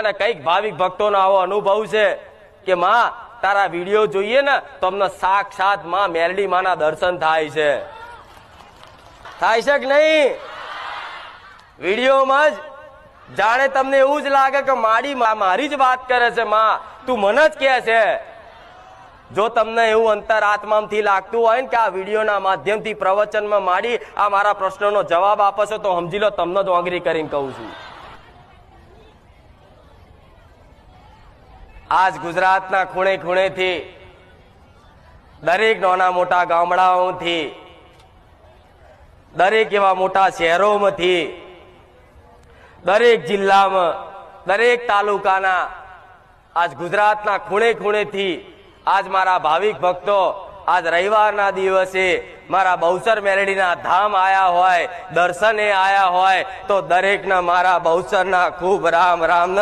અને કઈક ભાવિક ભક્તોનો આવો અનુભવ છે કે માં તારા વિડીયો જોઈએ ને તો અમને સાક્ષાત માં મેરડી માના દર્શન થાય છે કે નહીં? વિડીયોમાં જ જાણે તમને એવું જ લાગે કે મારી જ વાત કરે છે, માં તું મને જ કહે છે. જો તમને એવું અંતરાત્માથી લાગતું હોય ને કે આ વિડીયોના માધ્યમથી પ્રવચનમાં માડી આ મારા પ્રશ્નોનો જવાબ આપો છો તો સમજી લો તમને જ ઓંગરી કરીને કહું છું. આજ ગુજરાતના ખૂણે ખૂણેથી, દરેક નાના મોટા ગામડાઓથી, દરેક એવા મોટા શહેરોમાંથી, દરેક જિલ્લામાં, દરેક તાલુકાના, આજ ગુજરાતના ખૂણે ખૂણેથી આજ મારા ભાવિક ભક્તો આજ રવિવારના દિવસે મારા બહુચર મેરડીના ધામ આયા હોય, દર્શને આયા હોય તો દરેકના મારા બહુચરના ખૂબ રામ રામ.